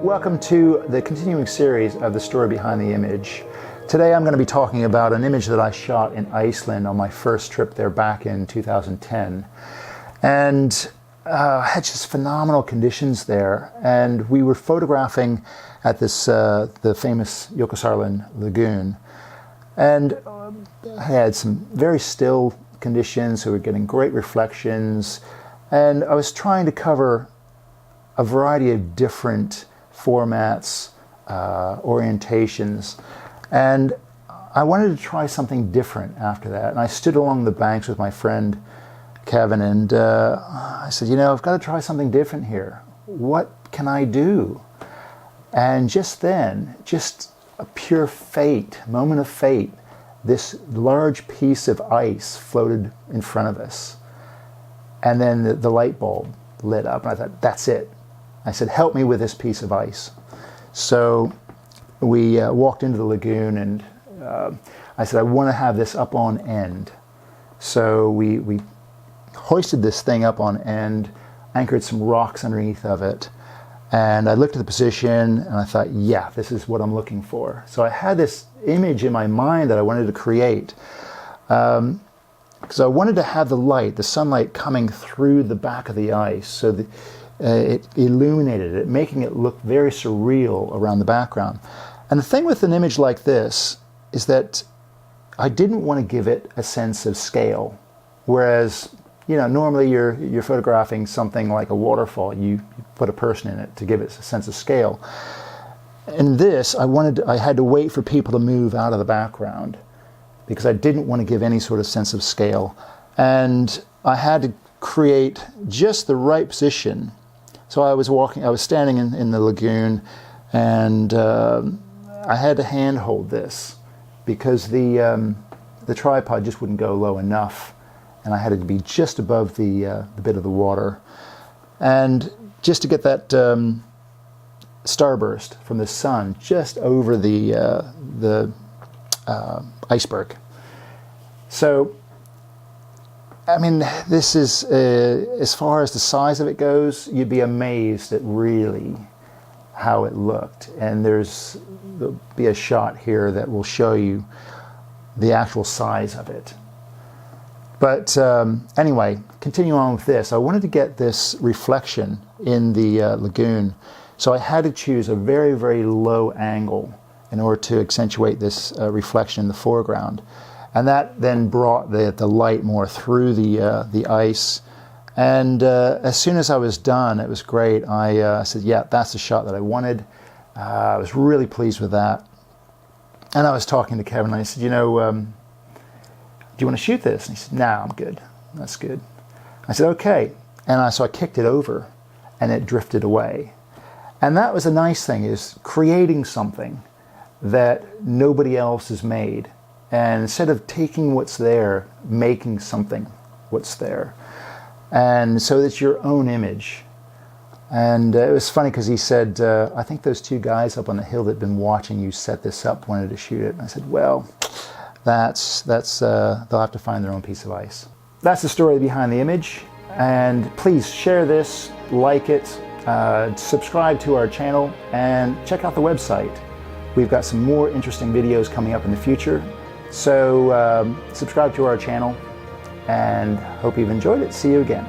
Welcome to the continuing series of the story behind the image. Today I'm going to be talking about an image that I shot in Iceland on my first trip there back in 2010. And had just phenomenal conditions there. And we were photographing at this the famous Jökulsárlón Lagoon. And I had some very still conditions, so we were getting great reflections. And I was trying to cover a variety of different formats, orientations, and I wanted to try something different after that. And I stood along the banks with my friend Kevin, and I said, you know, I've got to try something different here. What can I do? And just then, just a pure fate, moment of fate, this large piece of ice floated in front of us. And then the light bulb lit up, and I thought, that's it. I said, help me with this piece of ice. So we walked into the lagoon, and I said, I want to have this up on end. So we hoisted this thing up on end, anchored some rocks underneath of it, and I looked at the position, and I thought, yeah, this is what I'm looking for. So I had this image in my mind that I wanted to create, because I wanted to have the light, the sunlight coming through the back of the ice, so that it illuminated it, making it look very surreal around the background. And the thing with an image like this is that I didn't want to give it a sense of scale. Whereas, you know, normally you're photographing something like a waterfall, you put a person in it to give it a sense of scale. In this, I had to wait for people to move out of the background because I didn't want to give any sort of sense of scale. And I had to create just the right position. So I was standing in the lagoon, and I had to hand hold this because the tripod just wouldn't go low enough, and I had it to be just above the bit of the water, and just to get that starburst from the sun just over the iceberg. So, I mean, this is, as far as the size of it goes, you'd be amazed at really how it looked. And there'll be a shot here that will show you the actual size of it. But anyway, continuing on with this, I wanted to get this reflection in the lagoon. So I had to choose a very, very low angle in order to accentuate this reflection in the foreground. And that then brought the light more through the ice. And as soon as I was done, it was great. I said, yeah, that's the shot that I wanted. I was really pleased with that. And I was talking to Kevin, and I said, you know, do you want to shoot this? And he said, no, I'm good. That's good. I said, okay. And so I kicked it over, and it drifted away. And that was a nice thing, is creating something that nobody else has made. And instead of taking what's there, making something what's there. And so it's your own image. And it was funny because he said, I think those two guys up on the hill that had been watching you set this up wanted to shoot it. And I said, well, that's they'll have to find their own piece of ice. That's the story behind the image. And please share this, like it, subscribe to our channel, and check out the website. We've got some more interesting videos coming up in the future. So subscribe to our channel, and hope you've enjoyed it. See you again.